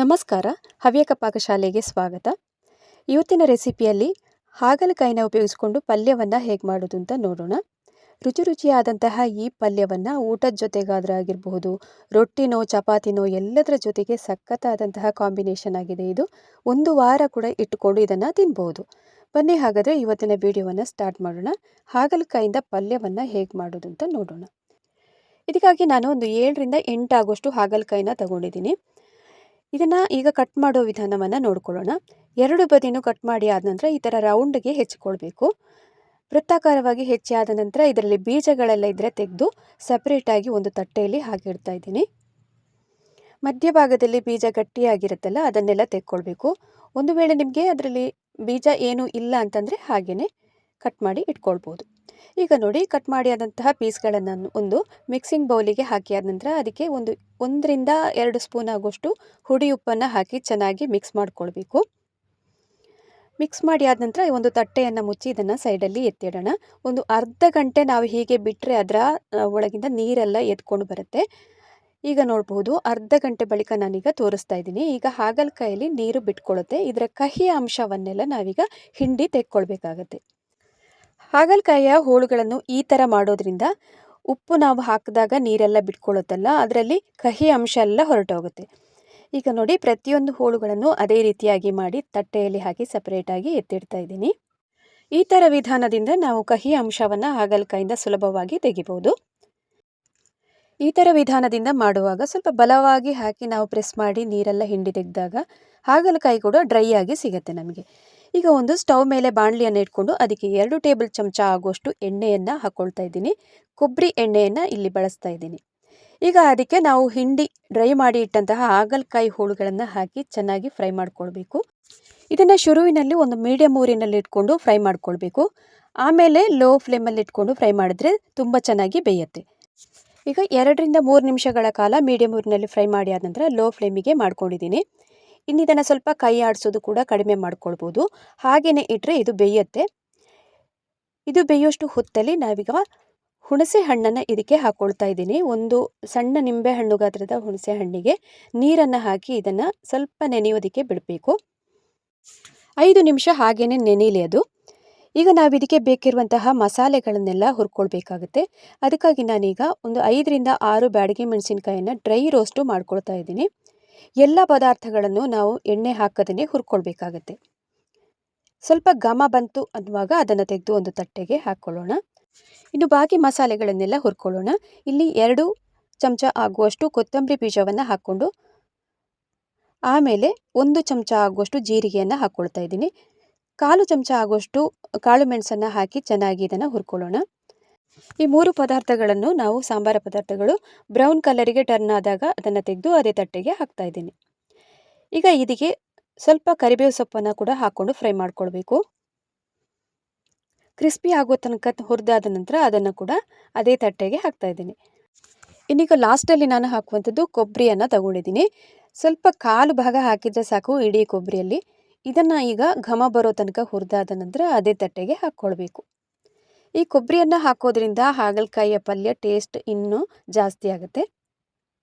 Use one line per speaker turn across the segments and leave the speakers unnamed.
ನಮಸ್ಕಾರ. ಹವ್ಯಕ ಪಾಕಶಾಲೆಗೆ ಸ್ವಾಗತ. ಇವತ್ತಿನ ರೆಸಿಪಿಯಲ್ಲಿ ಹಾಗಲಕಾಯಿನ ಉಪಯೋಗಿಸಿಕೊಂಡು ಪಲ್ಯವನ್ನು ಹೇಗೆ ಮಾಡೋದು ಅಂತ ನೋಡೋಣ. ರುಚಿಯಾದಂತಹ ಈ ಪಲ್ಯವನ್ನು ಊಟದ ಜೊತೆಗಾದರೂ ಆಗಿರಬಹುದು, ರೊಟ್ಟಿನೋ ಚಪಾತಿನೋ ಎಲ್ಲದರ ಜೊತೆಗೆ ಸಖತ್ತಾದಂತಹ ಕಾಂಬಿನೇಷನ್ ಆಗಿದೆ ಇದು. ಒಂದು ವಾರ ಕೂಡ ಇಟ್ಟುಕೊಂಡು ಇದನ್ನು ತಿನ್ಬೋದು. ಬನ್ನಿ ಹಾಗಾದರೆ ಇವತ್ತಿನ ವಿಡಿಯೋವನ್ನು ಸ್ಟಾರ್ಟ್ ಮಾಡೋಣ. ಹಾಗಲಕಾಯಿಂದ ಪಲ್ಯವನ್ನು ಹೇಗೆ ಮಾಡೋದು ಅಂತ ನೋಡೋಣ. ಇದಕ್ಕಾಗಿ ನಾನು ಒಂದು 7ರಿಂದ 8 ಆಗುವಷ್ಟು ಹಾಗಲಕಾಯಿನ ತಗೊಂಡಿದ್ದೀನಿ. ಇದನ್ನು ಈಗ ಕಟ್ ಮಾಡೋ ವಿಧಾನವನ್ನು ನೋಡ್ಕೊಳ್ಳೋಣ. ಎರಡು ಬದಿನೂ ಕಟ್ ಮಾಡಿ ಆದ ನಂತರ ಈ ಥರ ರೌಂಡ್ಗೆ ಹೆಚ್ಚಿಕೊಳ್ಬೇಕು. ವೃತ್ತಾಕಾರವಾಗಿ ಹೆಚ್ಚಿ ಆದ ನಂತರ ಇದರಲ್ಲಿ ಬೀಜಗಳೆಲ್ಲ ಇದ್ದರೆ ತೆಗೆದು ಸಪ್ರೇಟಾಗಿ ಒಂದು ತಟ್ಟೆಯಲ್ಲಿ ಹಾಕಿಡ್ತಾ ಇದ್ದೀನಿ. ಮಧ್ಯಭಾಗದಲ್ಲಿ ಬೀಜ ಗಟ್ಟಿಯಾಗಿರುತ್ತಲ್ಲ ಅದನ್ನೆಲ್ಲ ತೆಕ್ಕೊಳ್ಬೇಕು. ಒಂದು ವೇಳೆ ನಿಮಗೆ ಅದರಲ್ಲಿ ಬೀಜ ಏನೂ ಇಲ್ಲ ಅಂತಂದರೆ ಹಾಗೆಯೇ ಕಟ್ ಮಾಡಿ ಇಟ್ಕೊಳ್ಬೋದು. ಈಗ ನೋಡಿ, ಕಟ್ ಮಾಡಿ ಆದಂತಹ ಪೀಸ್ಗಳನ್ನು ಒಂದು ಮಿಕ್ಸಿಂಗ್ ಬೌಲಿಗೆ ಹಾಕಿ ಆದ ನಂತರ ಅದಕ್ಕೆ 1ರಿಂದ 2 ಸ್ಪೂನ್ ಆಗುವಷ್ಟು ಹುಡಿ ಉಪ್ಪನ್ನು ಹಾಕಿ ಚೆನ್ನಾಗಿ ಮಿಕ್ಸ್ ಮಾಡಿಕೊಳ್ಬೇಕು. ಮಿಕ್ಸ್ ಮಾಡಿ ಆದ ನಂತರ ಒಂದು ತಟ್ಟೆಯನ್ನು ಮುಚ್ಚಿ ಇದನ್ನು ಸೈಡಲ್ಲಿ ಎತ್ತಿಡೋಣ. ಒಂದು ಅರ್ಧ ಗಂಟೆ ನಾವು ಹೀಗೆ ಬಿಟ್ಟರೆ ಅದರ ಒಳಗಿಂದ ನೀರೆಲ್ಲ ಎತ್ಕೊಂಡು ಬರುತ್ತೆ. ಈಗ ನೋಡ್ಬೋದು, ಅರ್ಧ ಗಂಟೆ ಬಳಿಕ ನಾನೀಗ ತೋರಿಸ್ತಾ ಇದ್ದೀನಿ. ಈಗ ಹಾಗಲಕಾಯಲ್ಲಿ ನೀರು ಬಿಟ್ಕೊಳ್ಳುತ್ತೆ. ಇದರ ಕಹಿ ಅಂಶವನ್ನೆಲ್ಲ ನಾವೀಗ ಹಿಂಡಿ ತೆಕ್ಕೊಳ್ಬೇಕಾಗತ್ತೆ. ಹಾಗಲಕಾಯಿಯ ಹೋಳುಗಳನ್ನು ಈ ಥರ ಮಾಡೋದ್ರಿಂದ ಉಪ್ಪು ನಾವು ಹಾಕಿದಾಗ ನೀರೆಲ್ಲ ಬಿಟ್ಕೊಳ್ಳುತ್ತಲ್ಲ, ಅದರಲ್ಲಿ ಕಹಿ ಅಂಶ ಎಲ್ಲ ಹೊರಟೋಗುತ್ತೆ. ಈಗ ನೋಡಿ, ಪ್ರತಿಯೊಂದು ಹೋಳುಗಳನ್ನು ಅದೇ ರೀತಿಯಾಗಿ ಮಾಡಿ ತಟ್ಟೆಯಲ್ಲಿ ಹಾಕಿ ಸಪ್ರೇಟಾಗಿ ಎತ್ತಿಡ್ತಾ ಇದ್ದೀನಿ. ಈ ಥರ ವಿಧಾನದಿಂದ ನಾವು ಕಹಿ ಅಂಶವನ್ನು ಹಾಗಲಕಾಯಿಂದ ಸುಲಭವಾಗಿ ತೆಗಿಬೋದು. ಈ ಥರ ವಿಧಾನದಿಂದ ಮಾಡುವಾಗ ಸ್ವಲ್ಪ ಬಲವಾಗಿ ಹಾಕಿ ನಾವು ಪ್ರೆಸ್ ಮಾಡಿ ನೀರೆಲ್ಲ ಹಿಂಡಿ ತೆಗೆದಾಗ ಹಾಗಲಕಾಯಿ ಕೂಡ ಡ್ರೈ ಆಗಿ ಸಿಗುತ್ತೆ ನಮಗೆ. ಈಗ ಒಂದು ಸ್ಟವ್ ಮೇಲೆ ಬಾಣಲಿಯನ್ನು ಇಟ್ಕೊಂಡು ಅದಕ್ಕೆ 2 ಟೇಬಲ್ ಚಮಚ ಆಗುವಷ್ಟು ಎಣ್ಣೆಯನ್ನು ಹಾಕ್ಕೊಳ್ತಾ ಇದ್ದೀನಿ. ಕೊಬ್ಬರಿ ಎಣ್ಣೆಯನ್ನು ಇಲ್ಲಿ ಬಳಸ್ತಾ ಇದ್ದೀನಿ. ಈಗ ಅದಕ್ಕೆ ನಾವು ಹಿಂಡಿ ಡ್ರೈ ಮಾಡಿ ಇಟ್ಟಂತಹ ಹಾಗಲಕಾಯಿ ಹೋಳುಗಳನ್ನು ಹಾಕಿ ಚೆನ್ನಾಗಿ ಫ್ರೈ ಮಾಡ್ಕೊಳ್ಬೇಕು. ಇದನ್ನು ಶುರುವಿನಲ್ಲಿ ಒಂದು ಮೀಡಿಯಮ್ ಊರಿನಲ್ಲಿ ಇಟ್ಕೊಂಡು ಫ್ರೈ ಮಾಡ್ಕೊಳ್ಬೇಕು. ಆಮೇಲೆ ಲೋ ಫ್ಲೇಮಲ್ಲಿ ಇಟ್ಕೊಂಡು ಫ್ರೈ ಮಾಡಿದ್ರೆ ತುಂಬ ಚೆನ್ನಾಗಿ ಬೇಯುತ್ತೆ. ಈಗ 2ರಿಂದ 3 ನಿಮಿಷಗಳ ಕಾಲ ಮೀಡಿಯಮ್ ಊರಿನಲ್ಲಿ ಫ್ರೈ ಮಾಡಿ ಆದ ನಂತರ ಲೋ ಫ್ಲೇಮಿಗೆ ಮಾಡ್ಕೊಂಡಿದ್ದೀನಿ. ಇನ್ನು ಇದನ್ನು ಸ್ವಲ್ಪ ಕೈ ಆಡಿಸೋದು ಕೂಡ ಕಡಿಮೆ ಮಾಡ್ಕೊಳ್ಬೋದು. ಹಾಗೆಯೇ ಇಟ್ಟರೆ ಇದು ಬೇಯುತ್ತೆ. ಇದು ಬೇಯುವಷ್ಟು ಹೊತ್ತಲ್ಲಿ ನಾವೀಗ ಹುಣಸೆ ಹಣ್ಣನ್ನು ಇದಕ್ಕೆ ಹಾಕ್ಕೊಳ್ತಾ ಇದ್ದೀನಿ. ಒಂದು ಸಣ್ಣ ನಿಂಬೆ ಹಣ್ಣು ಗಾತ್ರದ ಹುಣಸೆ ಹಣ್ಣಿಗೆ ನೀರನ್ನು ಹಾಕಿ ಇದನ್ನು ಸ್ವಲ್ಪ ನೆನೆಯೋದಕ್ಕೆ ಬಿಡಬೇಕು. 5 ನಿಮಿಷ ಹಾಗೆಯೇ ನೆನೆಯಲಿ ಅದು. ಈಗ ನಾವು ಇದಕ್ಕೆ ಬೇಕಿರುವಂತಹ ಮಸಾಲೆಗಳನ್ನೆಲ್ಲ ಹುರ್ಕೊಳ್ಬೇಕಾಗುತ್ತೆ. ಅದಕ್ಕಾಗಿ ನಾನೀಗ ಒಂದು 5ರಿಂದ 6 ಬ್ಯಾಡಗಿ ಮೆಣಸಿನಕಾಯಿಯನ್ನು ಡ್ರೈ ರೋಸ್ಟು ಮಾಡ್ಕೊಳ್ತಾ ಇದ್ದೀನಿ. ಎಲ್ಲ ಪದಾರ್ಥಗಳನ್ನು ನಾವು ಎಣ್ಣೆ ಹಾಕದೇ ಹುರ್ಕೊಳ್ಬೇಕಾಗತ್ತೆ. ಸ್ವಲ್ಪ ಘಮ ಬಂತು ಅನ್ನುವಾಗ ಅದನ್ನು ತೆಗೆದು ಒಂದು ತಟ್ಟೆಗೆ ಹಾಕ್ಕೊಳ್ಳೋಣ. ಇನ್ನು ಬಾಕಿ ಮಸಾಲೆಗಳನ್ನೆಲ್ಲ ಹುರ್ಕೊಳ್ಳೋಣ. ಇಲ್ಲಿ 2 ಚಮಚ ಆಗುವಷ್ಟು ಕೊತ್ತಂಬರಿ ಬೀಜವನ್ನು ಹಾಕ್ಕೊಂಡು ಆಮೇಲೆ 1 ಚಮಚ ಆಗುವಷ್ಟು ಜೀರಿಗೆಯನ್ನು ಹಾಕ್ಕೊಳ್ತಾ ಇದ್ದೀನಿ. 1/4 ಚಮಚ ಆಗುವಷ್ಟು ಕಾಳು ಮೆಣಸನ್ನು ಹಾಕಿ ಚೆನ್ನಾಗಿ ಇದನ್ನು ಹುರ್ಕೊಳ್ಳೋಣ. ಈ 3 ಪದಾರ್ಥಗಳನ್ನು ನಾವು ಸಾಂಬಾರ ಪದಾರ್ಥಗಳು ಬ್ರೌನ್ ಕಲರಿಗೆ ಟರ್ನ್ ಆದಾಗ ಅದನ್ನು ತೆಗೆದು ಅದೇ ತಟ್ಟೆಗೆ ಹಾಕ್ತಾ ಇದ್ದೀನಿ. ಈಗ ಇದಕ್ಕೆ ಸ್ವಲ್ಪ ಕರಿಬೇವು ಸೊಪ್ಪನ್ನು ಕೂಡ ಹಾಕ್ಕೊಂಡು ಫ್ರೈ ಮಾಡ್ಕೊಳ್ಬೇಕು. ಕ್ರಿಸ್ಪಿ ಆಗೋ ತನಕ ಹುರಿದಾದ ನಂತರ ಅದನ್ನು ಕೂಡ ಅದೇ ತಟ್ಟೆಗೆ ಹಾಕ್ತಾ ಇದ್ದೀನಿ. ಇನ್ನೀಗ ಲಾಸ್ಟಲ್ಲಿ ನಾನು ಹಾಕುವಂಥದ್ದು ಕೊಬ್ಬರಿಯನ್ನು ತಗೊಂಡಿದ್ದೀನಿ. ಸ್ವಲ್ಪ 1/4 ಭಾಗ ಹಾಕಿದರೆ ಸಾಕು ಇಡೀ ಕೊಬ್ಬರಿಯಲ್ಲಿ. ಇದನ್ನು ಈಗ ಘಮ ಬರೋ ತನಕ ಹುರಿದಾದ ನಂತರ ಅದೇ ತಟ್ಟೆಗೆ ಹಾಕ್ಕೊಳ್ಬೇಕು. ಈ ಕೊಬ್ಬರಿಯನ್ನು ಹಾಕೋದ್ರಿಂದ ಹಾಗಲಕಾಯಿಯ ಪಲ್ಯ ಟೇಸ್ಟ್ ಇನ್ನೂ ಜಾಸ್ತಿ ಆಗುತ್ತೆ.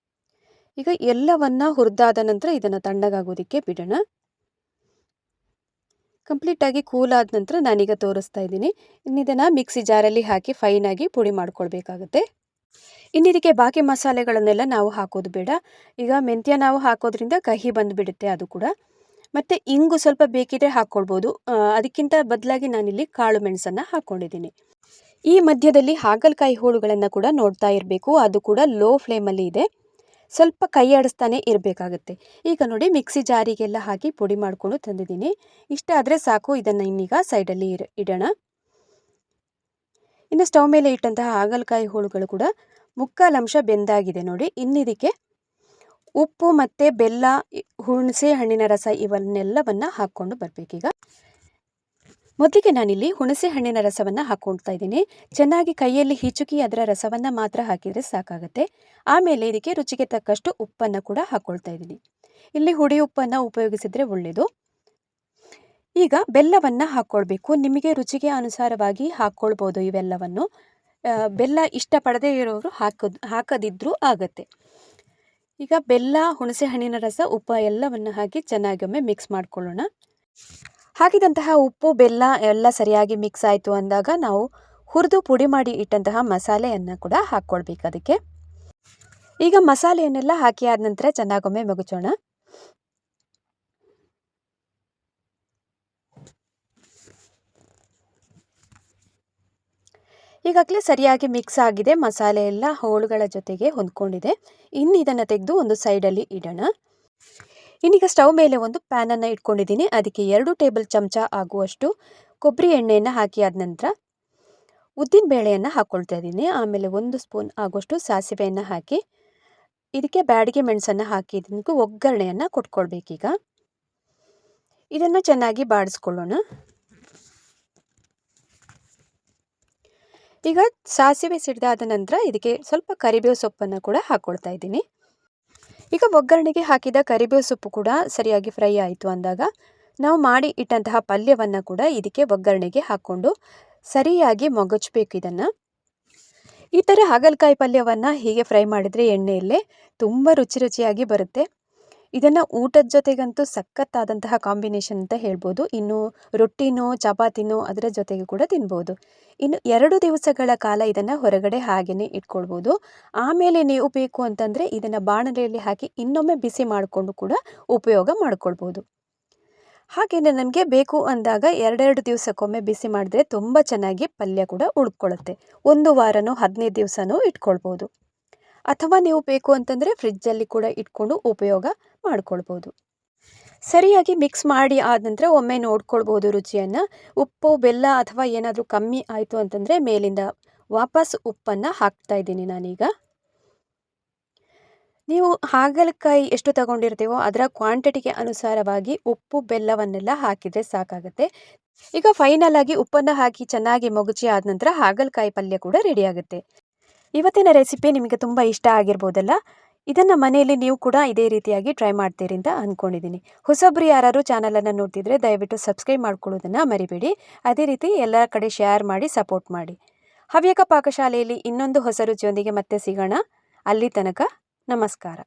ಈಗ ಎಲ್ಲವನ್ನು ಹುರಿದಾದ ನಂತರ ಇದನ್ನು ತಣ್ಣಗಾಗೋದಕ್ಕೆ ಬಿಡೋಣ. ಕಂಪ್ಲೀಟಾಗಿ ಕೂಲ್ ಆದ ನಂತರ ನಾನೀಗ ತೋರಿಸ್ತಾ ಇದ್ದೀನಿ. ಇನ್ನಿದನ್ನು ಮಿಕ್ಸಿ ಜಾರಲ್ಲಿ ಹಾಕಿ ಫೈನಾಗಿ ಪುಡಿ ಮಾಡ್ಕೊಳ್ಬೇಕಾಗುತ್ತೆ. ಇನ್ನಿದಕ್ಕೆ ಬಾಕಿ ಮಸಾಲೆಗಳನ್ನೆಲ್ಲ ನಾವು ಹಾಕೋದು ಬೇಡ. ಈಗ ಮೆಂತ್ಯ ನಾವು ಹಾಕೋದ್ರಿಂದ ಕಹಿ ಬಂದುಬಿಡುತ್ತೆ ಅದು ಕೂಡ. ಮತ್ತು ಇಂಗು ಸ್ವಲ್ಪ ಬೇಕಿದ್ರೆ ಹಾಕ್ಕೊಳ್ಬೋದು. ಅದಕ್ಕಿಂತ ಬದಲಾಗಿ ನಾನಿಲ್ಲಿ ಕಾಳು ಮೆಣಸನ್ನು ಹಾಕ್ಕೊಂಡಿದ್ದೀನಿ. ಈ ಮಧ್ಯದಲ್ಲಿ ಹಾಗಲಕಾಯಿ ಹೋಳುಗಳನ್ನು ಕೂಡ ನೋಡ್ತಾ ಇರಬೇಕು. ಅದು ಕೂಡ ಲೋ ಫ್ಲೇಮಲ್ಲಿ ಇದೆ. ಸ್ವಲ್ಪ ಕೈ ಆಡಿಸ್ತಾನೆ ಇರಬೇಕಾಗತ್ತೆ. ಈಗ ನೋಡಿ, ಮಿಕ್ಸಿ ಜಾರಿಗೆಲ್ಲ ಹಾಕಿ ಪುಡಿ ಮಾಡಿಕೊಂಡು ತಂದಿದ್ದೀನಿ. ಇಷ್ಟ ಆದರೆ ಸಾಕು. ಇದನ್ನು ಇನ್ನೀಗ ಸೈಡಲ್ಲಿ ಇಡೋಣ. ಇನ್ನು ಸ್ಟವ್ ಮೇಲೆ ಇಟ್ಟಂತಹ ಹಾಗಲಕಾಯಿ ಹೋಳುಗಳು ಕೂಡ 3/4 ಅಂಶ ಬೆಂದಾಗಿದೆ ನೋಡಿ. ಇನ್ನಿದಕ್ಕೆ ಉಪ್ಪು ಮತ್ತು ಬೆಲ್ಲ, ಹುಣಸೆ ಹಣ್ಣಿನ ರಸ ಇವನ್ನೆಲ್ಲವನ್ನು ಹಾಕ್ಕೊಂಡು ಬರಬೇಕೀಗ. ಮೊದಲಿಗೆ ನಾನಿಲ್ಲಿ ಹುಣಸೆ ಹಣ್ಣಿನ ರಸವನ್ನು ಹಾಕ್ಕೊಳ್ತಾ ಇದ್ದೀನಿ. ಚೆನ್ನಾಗಿ ಕೈಯಲ್ಲಿ ಹಿಚುಕಿ ಅದರ ರಸವನ್ನು ಮಾತ್ರ ಹಾಕಿದರೆ ಸಾಕಾಗುತ್ತೆ. ಆಮೇಲೆ ಇದಕ್ಕೆ ರುಚಿಗೆ ತಕ್ಕಷ್ಟು ಉಪ್ಪನ್ನು ಕೂಡ ಹಾಕ್ಕೊಳ್ತಾ ಇದ್ದೀನಿ. ಇಲ್ಲಿ ಹುಡಿ ಉಪ್ಪನ್ನು ಉಪಯೋಗಿಸಿದರೆ ಒಳ್ಳೆಯದು. ಈಗ ಬೆಲ್ಲವನ್ನು ಹಾಕ್ಕೊಳ್ಬೇಕು. ನಿಮಗೆ ರುಚಿಗೆ ಅನುಸಾರವಾಗಿ ಹಾಕ್ಕೊಳ್ಬೋದು ಇವೆಲ್ಲವನ್ನು. ಬೆಲ್ಲ ಇಷ್ಟಪಡದೇ ಇರೋರು ಹಾಕದಿದ್ರೂ ಆಗುತ್ತೆ. ಈಗ ಬೆಲ್ಲ, ಹುಣಸೆ ಹಣ್ಣಿನ ರಸ, ಉಪ್ಪು ಎಲ್ಲವನ್ನು ಹಾಕಿ ಚೆನ್ನಾಗಿ ಒಮ್ಮೆ ಮಿಕ್ಸ್ ಮಾಡ್ಕೊಳ್ಳೋಣ. ಹಾಕಿದಂತಹ ಉಪ್ಪು, ಬೆಲ್ಲ ಎಲ್ಲ ಸರಿಯಾಗಿ ಮಿಕ್ಸ್ ಆಯಿತು ಅಂದಾಗ ನಾವು ಹುರಿದು ಪುಡಿ ಮಾಡಿ ಇಟ್ಟಂತಹ ಮಸಾಲೆಯನ್ನು ಕೂಡ ಹಾಕ್ಕೊಳ್ಬೇಕು ಅದಕ್ಕೆ. ಈಗ ಮಸಾಲೆಯನ್ನೆಲ್ಲ ಹಾಕಿ ಆದ ನಂತರ ಚೆನ್ನಾಗೊಮ್ಮೆ ಮಗುಚೋಣ. ಈಗಾಗಲೇ ಸರಿಯಾಗಿ ಮಿಕ್ಸ್ ಆಗಿದೆ, ಮಸಾಲೆ ಎಲ್ಲ ಹೋಳುಗಳ ಜೊತೆಗೆ ಹೊಂದ್ಕೊಂಡಿದೆ. ಇನ್ನು ಇದನ್ನು ತೆಗೆದು ಒಂದು ಸೈಡಲ್ಲಿ ಇಡೋಣ. ಇನ್ನೀಗ ಸ್ಟವ್ ಮೇಲೆ ಒಂದು ಪ್ಯಾನನ್ನು ಇಟ್ಕೊಂಡಿದ್ದೀನಿ. ಅದಕ್ಕೆ 2 ಟೇಬಲ್ ಚಮಚ ಆಗುವಷ್ಟು ಕೊಬ್ಬರಿ ಎಣ್ಣೆಯನ್ನು ಹಾಕಿ ಆದ ನಂತರ ಉದ್ದಿನ ಬೇಳೆಯನ್ನು ಹಾಕ್ಕೊಳ್ತಾ ಇದ್ದೀನಿ. ಆಮೇಲೆ 1 ಸ್ಪೂನ್ ಆಗುವಷ್ಟು ಸಾಸಿವೆಯನ್ನು ಹಾಕಿ ಇದಕ್ಕೆ ಬ್ಯಾಡಗಿ ಮೆಣಸನ್ನು ಹಾಕಿ ಇದಕ್ಕೆ ಒಗ್ಗರಣೆಯನ್ನು ಕೊಟ್ಕೊಳ್ಬೇಕೀಗ. ಇದನ್ನು ಚೆನ್ನಾಗಿ ಬಾಡಿಸ್ಕೊಳ್ಳೋಣ. ಈಗ ಸಾಸಿವೆ ಸಿಡಿದಾದ ನಂತರ ಇದಕ್ಕೆ ಸ್ವಲ್ಪ ಕರಿಬೇವು ಸೊಪ್ಪನ್ನು ಕೂಡ ಹಾಕ್ಕೊಳ್ತಾ ಇದ್ದೀನಿ. ಈಗ ಒಗ್ಗರಣೆಗೆ ಹಾಕಿದ ಕರಿಬೇವು ಸೊಪ್ಪು ಕೂಡ ಸರಿಯಾಗಿ ಫ್ರೈ ಆಯಿತು ಅಂದಾಗ ನಾವು ಮಾಡಿ ಇಟ್ಟಂತಹ ಪಲ್ಯವನ್ನು ಕೂಡ ಇದಕ್ಕೆ ಒಗ್ಗರಣೆಗೆ ಹಾಕ್ಕೊಂಡು ಸರಿಯಾಗಿ ಮಗುಚಬೇಕು. ಇದನ್ನು ಈ ಥರ ಹಾಗಲಕಾಯಿ ಪಲ್ಯವನ್ನು ಹೀಗೆ ಫ್ರೈ ಮಾಡಿದರೆ ಎಣ್ಣೆಯಲ್ಲೇ ತುಂಬ ರುಚಿಯಾಗಿ ಬರುತ್ತೆ. ಇದನ್ನು ಊಟದ ಜೊತೆಗಂತೂ ಸಖತ್ತಾದಂತಹ ಕಾಂಬಿನೇಷನ್ ಅಂತ ಹೇಳ್ಬೋದು. ಇನ್ನು ರೊಟ್ಟಿನೋ ಚಪಾತಿನೋ ಅದರ ಜೊತೆಗೆ ಕೂಡ ತಿನ್ಬೋದು. ಇನ್ನು 2 ದಿವಸಗಳ ಕಾಲ ಇದನ್ನು ಹೊರಗಡೆ ಹಾಗೆಯೇ ಇಟ್ಕೊಳ್ಬೋದು. ಆಮೇಲೆ ನೀವು ಬೇಕು ಅಂತಂದರೆ ಇದನ್ನು ಬಾಣಲೆಯಲ್ಲಿ ಹಾಕಿ ಇನ್ನೊಮ್ಮೆ ಬಿಸಿ ಮಾಡಿಕೊಂಡು ಕೂಡ ಉಪಯೋಗ ಮಾಡ್ಕೊಳ್ಬೋದು. ಹಾಗೆಯೇ ನಮಗೆ ಬೇಕು ಅಂದಾಗ 2 ದಿವಸಕ್ಕೊಮ್ಮೆ ಬಿಸಿ ಮಾಡಿದ್ರೆ ತುಂಬ ಚೆನ್ನಾಗಿ ಪಲ್ಯ ಕೂಡ ಉಳ್ಕೊಳ್ಳುತ್ತೆ. 1 ವಾರನೋ 15 ದಿವಸನೋ ಇಟ್ಕೊಳ್ಬೋದು. ಅಥವಾ ನೀವು ಬೇಕು ಅಂತಂದರೆ ಫ್ರಿಜ್ಜಲ್ಲಿ ಕೂಡ ಇಟ್ಕೊಂಡು ಉಪಯೋಗ ಮಾಡ್ಕೊಳ್ಬೋದು. ಸರಿಯಾಗಿ ಮಿಕ್ಸ್ ಮಾಡಿ ಆದ ನಂತರ ಒಮ್ಮೆ ನೋಡ್ಕೊಳ್ಬೋದು ರುಚಿಯನ್ನು. ಉಪ್ಪು, ಬೆಲ್ಲ ಅಥವಾ ಏನಾದರೂ ಕಮ್ಮಿ ಆಯಿತು ಅಂತಂದರೆ ಮೇಲಿಂದ ವಾಪಸ್ ಉಪ್ಪನ್ನು ಹಾಕ್ತಾ ಇದ್ದೀನಿ ನಾನೀಗ. ನೀವು ಹಾಗಲಕಾಯಿ ಎಷ್ಟು ತಗೊಂಡಿರ್ತೀವೋ ಅದರ ಕ್ವಾಂಟಿಟಿಗೆ ಅನುಸಾರವಾಗಿ ಉಪ್ಪು, ಬೆಲ್ಲವನ್ನೆಲ್ಲ ಹಾಕಿದರೆ ಸಾಕಾಗುತ್ತೆ. ಈಗ ಫೈನಲ್ ಆಗಿ ಉಪ್ಪನ್ನು ಹಾಕಿ ಚೆನ್ನಾಗಿ ಮಗುಚಿ ಆದ ನಂತರ ಹಾಗಲಕಾಯಿ ಪಲ್ಯ ಕೂಡ ರೆಡಿಯಾಗುತ್ತೆ. ಇವತ್ತಿನ ರೆಸಿಪಿ ನಿಮಗೆ ತುಂಬ ಇಷ್ಟ ಆಗಿರ್ಬೋದಲ್ಲ. ಇದನ್ನು ಮನೆಯಲ್ಲಿ ನೀವು ಕೂಡ ಇದೇ ರೀತಿಯಾಗಿ ಟ್ರೈ ಮಾಡ್ತೀರಿ ಅಂತ ಅಂದ್ಕೊಂಡಿದ್ದೀನಿ. ಹೊಸಬ್ರು ಯಾರಾದರೂ ಚಾನಲನ್ನು ನೋಡ್ತಿದ್ರೆ ದಯವಿಟ್ಟು ಸಬ್ಸ್ಕ್ರೈಬ್ ಮಾಡ್ಕೊಳ್ಳೋದನ್ನು ಮರಿಬೇಡಿ. ಅದೇ ರೀತಿ ಎಲ್ಲ ಕಡೆ ಶೇರ್ ಮಾಡಿ ಸಪೋರ್ಟ್ ಮಾಡಿ. ಹವ್ಯಕ ಪಾಕಶಾಲೆಯಲ್ಲಿ ಇನ್ನೊಂದು ಹೊಸ ರುಚಿಯೊಂದಿಗೆ ಮತ್ತೆ ಸಿಗೋಣ. ಅಲ್ಲಿ ತನಕ ನಮಸ್ಕಾರ.